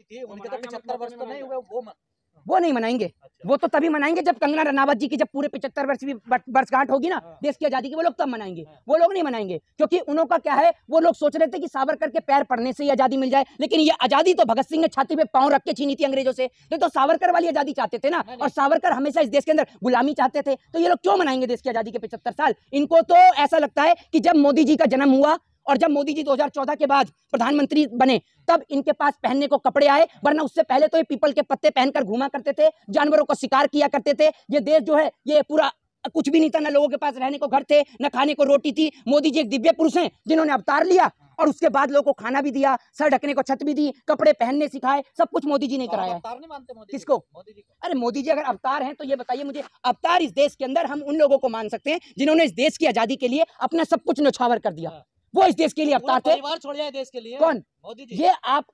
थी, उनके तो 75 वर्ष तो नहीं हुए, वो नहीं मनाएंगे। वो तो तभी मनाएंगे जब कंगना रनावत जी की जब पूरे 75 वर्ष की वर्षगांठ होगी ना देश की आजादी की, वो लोग तब मनाएंगे। वो लोग नहीं मनाएंगे, क्योंकि उनका क्या है, वो लोग सोच रहे थे कि सावरकर के पैर पड़ने से ही आजादी मिल जाए, लेकिन ये आजादी तो भगत सिंह ने छाती पे पांव रख के छीनी थी अंग्रेजों से। तो सावरकर वाली आजादी चाहते थे ना, और सावरकर हमेशा इस देश के अंदर गुलामी चाहते थे। तो ये लोग क्यों मनाएंगे देश की आजादी के 75 साल? इनको तो ऐसा लगता है कि जब मोदी जी का जन्म हुआ और जब मोदी जी 2014 के बाद प्रधानमंत्री बने तब इनके पास पहनने को कपड़े आए, वरना उससे पहले तो ये पीपल के पत्ते पहनकर घूमा करते थे, जानवरों को शिकार किया करते थे। ये देश जो है ये पूरा कुछ भी नहीं था, ना लोगों के पास रहने को घर थे, न खाने को रोटी थी। मोदी जी एक दिव्य पुरुष हैं जिन्होंने अवतार लिया और उसके बाद लोगों को खाना भी दिया, सर ढकने को छत भी दी, कपड़े पहनने सिखाए, सब कुछ मोदी जी ने कराया। अवतार नहीं मानते मोदी किसको? मोदी जी को। अरे मोदी जी अगर अवतार हैं तो ये बताइए मुझे, अवतार इस देश के अंदर हम उन लोगों को मान सकते हैं जिन्होंने इस देश की आजादी के लिए अपना सब कुछ न्यौछावर कर दिया। वो इस देश के लिए अवतार थे। परिवार छोड़ जाए देश के लिए। कौन? मोदी जी। ये आप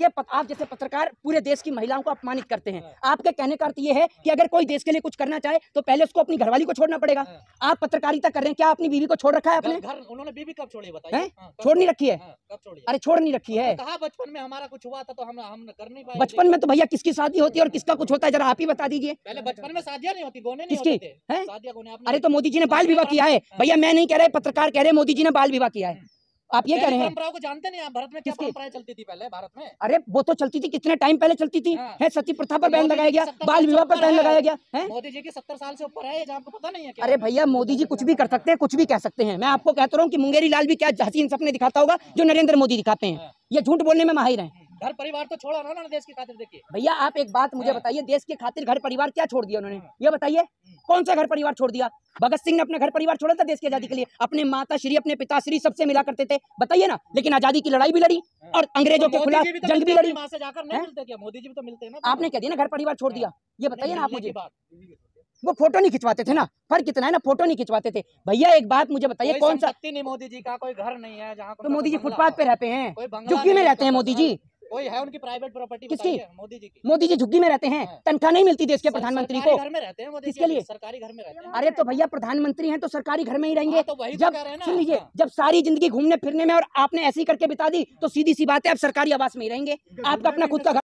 जैसे पत्रकार पूरे देश की महिलाओं को अपमानित करते हैं। आपके कहने का अर्थ ये है कि अगर कोई देश के लिए कुछ करना चाहे तो पहले उसको अपनी घरवाली को छोड़ना पड़ेगा। आप पत्रकारिता कर रहे हैं, क्या अपनी बीवी को छोड़ रखा है आपने? घर उन्होंने बीवी कब छोड़ी बताइए? छोड़ नहीं रखी है? कब छोड़ी? अरे छोड़ नहीं रखी है। कहा बचपन में हमारा कुछ हुआ था तो हम कर नहीं पाए। बचपन में तो भैया किसकी शादी होती है और किसका कुछ होता है, जरा आप ही बता दीजिए। पहले बचपन में शादियां नहीं होती, गोने नहीं किसकी होते थे। है? शादियां गोने आपने। अरे तो मोदी जी ने बाल विवाह किया है भैया, मैं नहीं कह रहे, पत्रकार कह रहे मोदी जी ने बाल विवाह किया है। आप ये कह रहे हैं? परंपराओं को जानते नहीं आप? भारत में क्या परंपराएं चलती थी पहले भारत में? अरे वो तो चलती थी, कितने टाइम पहले चलती थी। है सती प्रथा पर बैन लगाया गया, बाल विवाह पर बैन लगाया गया है। मोदी जी की 70 साल से ऊपर है, ये आपको पता नहीं है क्या? अरे भैया मोदी जी कुछ भी कर सकते हैं, कुछ भी कह सकते हैं। मैं आपको कहता रहा हूँ कि मुंगेरी लाल भी क्या हसीन सपने दिखाता होगा जो नरेंद्र मोदी दिखाते हैं। ये झूठ बोलने में माहिर हैं। घर परिवार तो छोड़ा ना देश की खातिर। देखिए भैया आप एक बात मुझे बताइए, देश के खातिर घर परिवार क्या छोड़ दिया उन्होंने, ये बताइए? कौन सा घर परिवार छोड़ दिया? भगत सिंह ने अपना घर परिवार छोड़ा था देश की आजादी के लिए, अपने माता श्री अपने पिताश्री सबसे मिला करते थे, बताइए ना। लेकिन आजादी की लड़ाई भी लड़ी और अंग्रेजों के खिलाफ जंग भी लड़ी। मां से जाकर नहीं मिलते क्या? मोदी जी भी तो मिलते हैं ना। आपने कह दिया ना घर परिवार छोड़ दिया, ये बताइए ना आप मुझे। वो फोटो नहीं खिंचवाते थे ना, फर्क कितना है ना, फोटो नहीं खिंचवाते थे। भैया एक बात मुझे बताइए, कौन सा नहीं मोदी जी का कोई घर नहीं है जहाँ? तो मोदी जी फुटपाथ पे रहते हैं, झुग्गी में रहते हैं मोदी जी। कोई है उनकी प्राइवेट प्रॉपर्टी? किसकी? मोदी जी की। मोदी जी झुग्गी में रहते हैं, तनख्वाह नहीं मिलती देश के प्रधानमंत्री को। घर में रहते हैं मोदी जी। किसके लिए? सरकारी घर में रहते हैं। अरे तो भैया प्रधानमंत्री हैं तो सरकारी घर में ही रहेंगे। तो वही जब सुन लीजिए, जब सारी जिंदगी घूमने फिरने में और आपने ऐसी करके बिता दी तो सीधी सी बात है आप सरकारी आवास में ही रहेंगे। आपका अपना खुद का